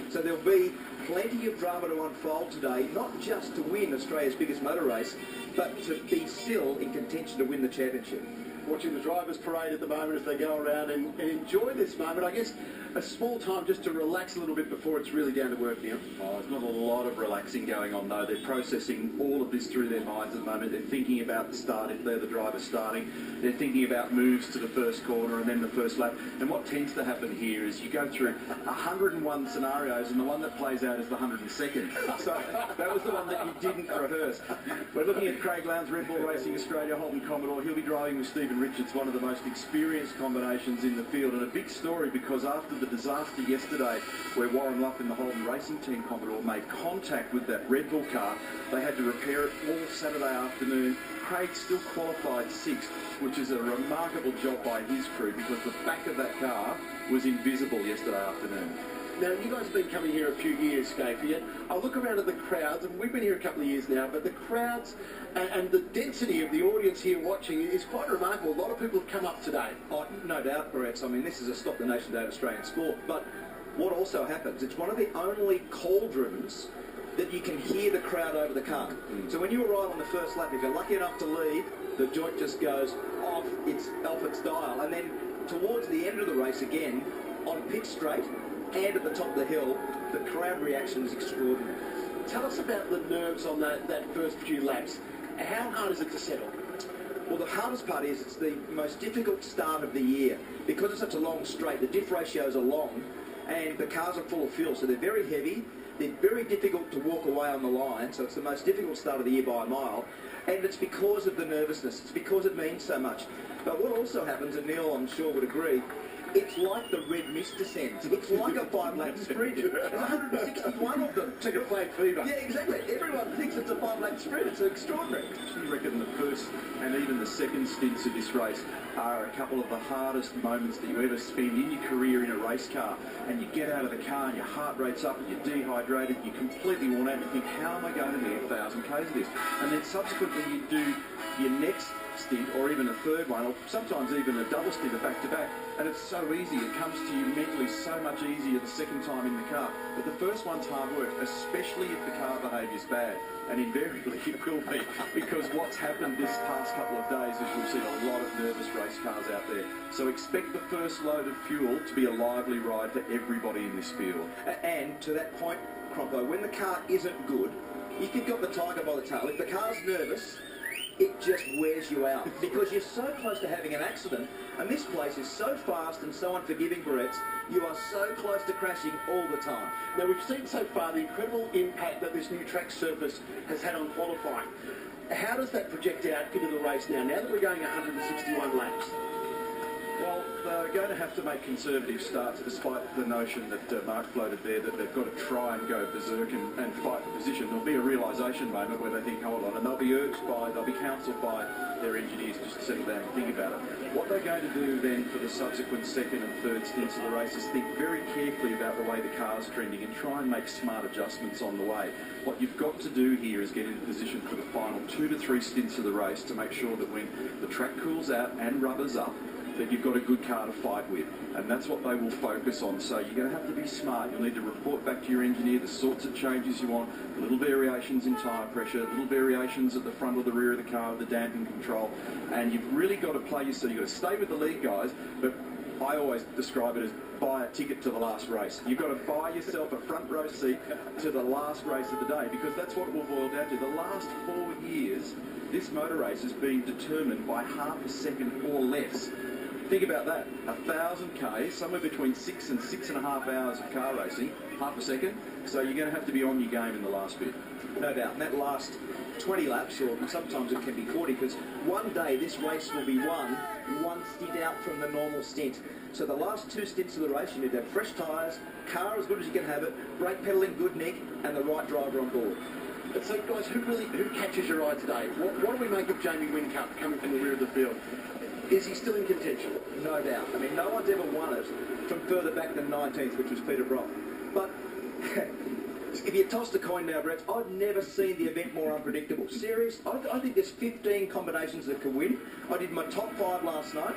So there'll be plenty of drama to unfold today, not just to win Australia's biggest motor race, but to be still in contention to win the championship. Watching the drivers parade at the moment as they go around and enjoy this moment. I guess a small time just to relax a little bit before it's really down to work now. Oh, there's not a lot of relaxing going on though. They're processing all of this through their minds at the moment. They're thinking about the start if they're the driver starting. They're thinking about moves to the first corner and then the first lap. And what tends to happen here is you go through 101 scenarios and the one that plays out is the 102nd. So that was the one that you didn't rehearse. We're looking at Craig Lowndes, Red Bull Racing Australia, Holden Commodore. He'll be driving with Stephen Richards, one of the most experienced combinations in the field. And a big story because after the disaster yesterday where Warren Luff in the Holden Racing Team Commodore made contact with that Red Bull car, they had to repair it all Saturday afternoon. Craig still qualified 6th, which is a remarkable job by his crew because the back of that car was invisible yesterday afternoon. Now, you guys have been coming here a few years, Scapey. I look around at the crowds, and we've been here a couple of years now, but the crowds and the density of the audience here watching is quite remarkable. A lot of people have come up today. Oh, no doubt, Cograts. I mean, this is a Stop the Nation Day of Australian sport. But what also happens, it's one of the only cauldrons that you can hear the crowd over the car. So when you arrive on the first lap, if you're lucky enough to lead, the joint just goes off its dial. And then towards the end of the race again, on pit straight, and at the top of the hill, the crowd reaction is extraordinary. Tell us about the nerves on that first few laps. How hard is it to settle? Well, the hardest part is it's the most difficult start of the year. Because it's such a long straight, the diff ratios are long, and the cars are full of fuel, so they're very heavy. They're very difficult to walk away on the line, so it's the most difficult start of the year by a mile. And it's because of the nervousness. It's because it means so much. But what also happens, and Neil, I'm sure, would agree, it's like the red mist descent. It's like a 5-lap sprint. There's 161 of them. Check a flag fever. Yeah, exactly. Everyone thinks it's a 5-lap sprint. It's extraordinary. You reckon the first and even the second stints of this race are a couple of the hardest moments that you ever spend in your career in a race car, and you get out of the car and your heart rate's up and you're dehydrated, you're completely worn out and you think, how am I going to be 1,000 k's of this? And then subsequently you do your next stint or even a third one or sometimes even a double stint of back-to-back, and it's so easy, it comes to you mentally so much easier the second time in the car. But the first one's hard work, especially if the car behaviour's bad, and invariably it will be, because what's happened this past couple of days is we've seen a lot of nervous race cars out there. So expect the first load of fuel to be a lively ride for everybody in this field. And to that point, Crompo, when the car isn't good, you think of the tiger by the tail. If the car's nervous, it just wears you out because you're so close to having an accident, and this place is so fast and so unforgiving, Brett. You are so close to crashing all the time. Now, we've seen so far the incredible impact that this new track surface has had on qualifying. How does that project out into the race now that we're going 161 laps? Well, they're going to have to make conservative starts despite the notion that Mark floated there that they've got to try and go berserk and fight for position. There'll be a realisation moment where they think, hold on, and they'll be counselled by their engineers just to settle down and think about it. What they're going to do then for the subsequent second and third stints of the race is think very carefully about the way the car's trending and try and make smart adjustments on the way. What you've got to do here is get into position for the final 2 to 3 stints of the race to make sure that when the track cools out and rubbers up, that you've got a good car to fight with, and that's what they will focus on. So you're going to have to be smart. You'll need to report back to your engineer the sorts of changes you want, little variations in tyre pressure, little variations at the front or the rear of the car with the damping control, and you've really got to play yourself. You've got to stay with the lead guys, but I always describe it as buy a ticket to the last race. You've got to buy yourself a front row seat to the last race of the day, because that's what it will boil down to. The last 4 years, this motor race has been determined by half a second or less. Think about that, 1,000 k's, somewhere between 6 and 6.5 hours of car racing, half a second, so you're going to have to be on your game in the last bit. No doubt, and that last 20 laps, or sometimes it can be 40, because one day this race will be won one stint out from the normal stint. So the last 2 stints of the race, you need to have fresh tyres, car as good as you can have it, brake pedal in good nick, and the right driver on board. But so, guys, who catches your eye today? What do we make of Jamie Whincup coming from the rear of the field? Is he still in contention? No doubt. I mean, no one's ever won it from further back than 19th, which was Peter Brock. But if you tossed a coin now, Brett, I've never seen the event more unpredictable. Serious? I think there's 15 combinations that can win. I did my top 5 last night.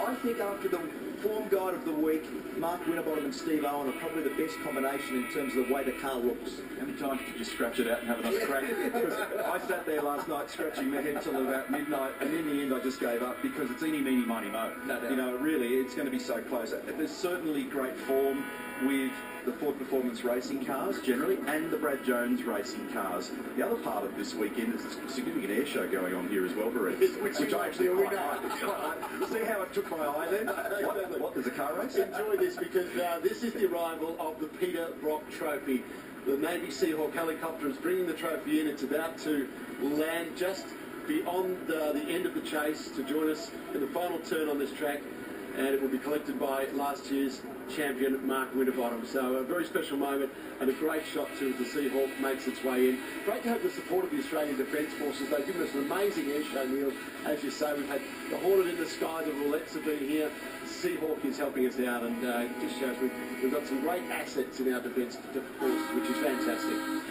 I think after the form guide of the week, Mark Winterbottom and Steve Owen are probably the best combination in terms of the way the car looks. How many times did you scratch it out and have another crack? Because I sat there last night scratching my head till about midnight, and in the end I just gave up because it's eeny, meeny, miny, mo. No doubt. You know, really, it's going to be so close. There's certainly great form with the Ford Performance racing cars generally, and the Brad Jones racing cars. The other part of this weekend is a significant air show going on here as well, Barrett. Which I actually quite like. See how it took my eye then? What, there's a car race? Enjoy this because this is the arrival of the Peter Brock Trophy. The Navy Seahawk helicopter is bringing the trophy in. It's about to land just beyond the end of the chase to join us in the final turn on this track, and it will be collected by last year's champion Mark Winterbottom. So a very special moment and a great shot too as the Seahawk makes its way in. Great to have the support of the Australian Defence Forces. They've given us an amazing air show, Neil. As you say, we've had the Hornet in the sky, the Roulettes have been here. Seahawk is helping us out, and it just shows we've got some great assets in our defence force, which is fantastic.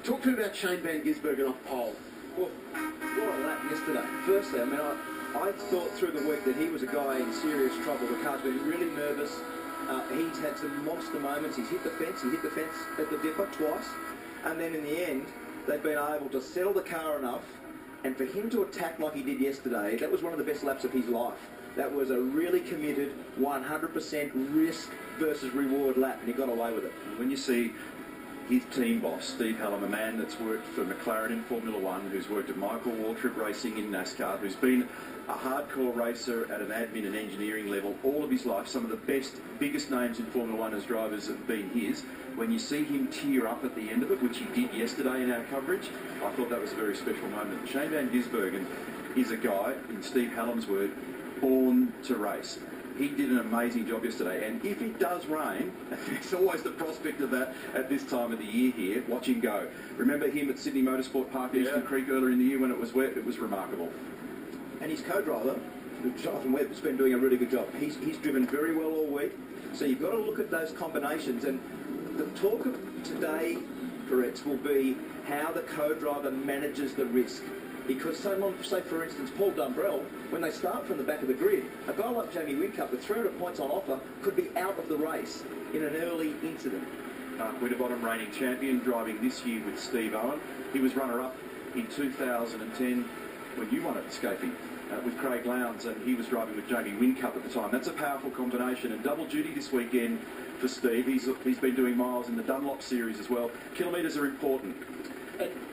Talk to me about Shane Van Gisbergen off pole. Well, what a lap yesterday. Firstly, I mean, I thought through the week that he was a guy in serious trouble. The car's been really nervous. He's had some monster moments. He's hit the fence at the dipper twice. And then in the end, they've been able to settle the car enough. And for him to attack like he did yesterday, that was one of the best laps of his life. That was a really committed 100% risk versus reward lap, and he got away with it. When you see his team boss, Steve Hallam, a man that's worked for McLaren in Formula One, who's worked at Michael Waltrip Racing in NASCAR, who's been a hardcore racer at an admin and engineering level all of his life. Some of the biggest names in Formula One as drivers have been his. When you see him tear up at the end of it, which he did yesterday in our coverage, I thought that was a very special moment. Shane Van Gisbergen is a guy, in Steve Hallam's word, born to race. He did an amazing job yesterday, and if it does rain, there's always the prospect of that at this time of the year here. Watch him go. Remember him at Sydney Motorsport Park, Eastern Creek, earlier in the year when it was wet? It was remarkable. And his co-driver, Jonathan Webb, has been doing a really good job. He's driven very well all week, so you've got to look at those combinations. And the talk of today, Cograts, will be how the co-driver manages the risk. Because say for instance, Paul Dumbrell, when they start from the back of the grid, a guy like Jamie Whincup with 300 points on offer could be out of the race in an early incident. Winterbottom reigning champion, driving this year with Steve Owen. He was runner-up in 2010 when you won at Scaping with Craig Lowndes, and he was driving with Jamie Whincup at the time. That's a powerful combination, and double duty this weekend for Steve. He's been doing miles in the Dunlop series as well. Kilometres are important.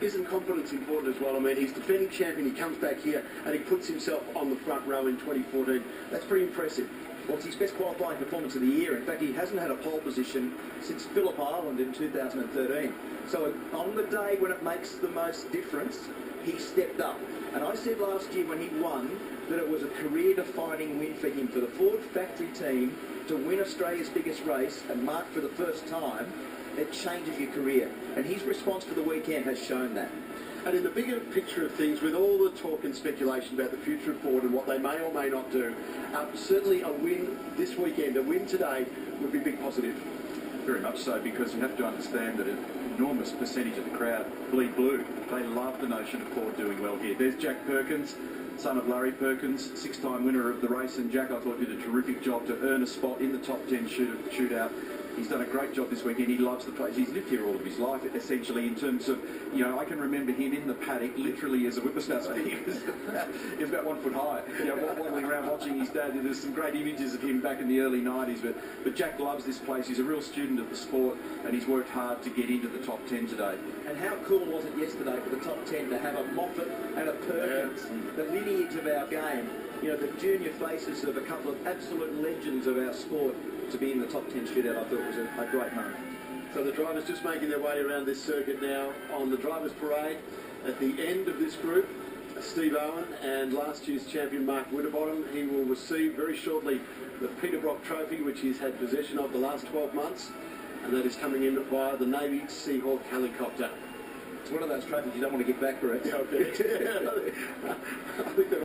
Isn't confidence important as well? I mean, he's defending champion, he comes back here and he puts himself on the front row in 2014. That's pretty impressive. Well, it's his best qualifying performance of the year. In fact, he hasn't had a pole position since Phillip Island in 2013. So on the day when it makes the most difference, he stepped up. And I said last year when he won that it was a career-defining win for him, for the Ford factory team to win Australia's biggest race and mark for the first time. It changes your career, and his response for the weekend has shown that. And in the bigger picture of things, with all the talk and speculation about the future of Ford and what they may or may not do, certainly a win this weekend, a win today, would be a big positive. Very much so, because you have to understand that an enormous percentage of the crowd bleed blue. They love the notion of Ford doing well here. There's Jack Perkins, son of Larry Perkins, six-time winner of the race, and Jack, I thought, did a terrific job to earn a spot in the top 10 shootout. He's done a great job this weekend. He loves the place. He's lived here all of his life, essentially, in terms of, you know, I can remember him in the paddock, literally as a whippersnapper. He was about 1 foot high, you know, waddling around watching his dad. There's some great images of him back in the early 90s, but Jack loves this place. He's a real student of the sport, and he's worked hard to get into the top 10 today. And how cool was it yesterday for the top 10 to have a Moffat and a Perkins, the lineage of our game, you know, the junior faces of a couple of absolute legends of our sport, to be in the top 10 shootout, I thought was a great moment. So the drivers just making their way around this circuit now on the drivers' parade. At the end of this group, Steve Owen and last year's champion Mark Winterbottom. He will receive very shortly the Peter Brock Trophy, which he's had possession of the last 12 months, and that is coming in via the Navy Seahawk helicopter. It's one of those trophies you don't want to get back, correct? Okay. I think that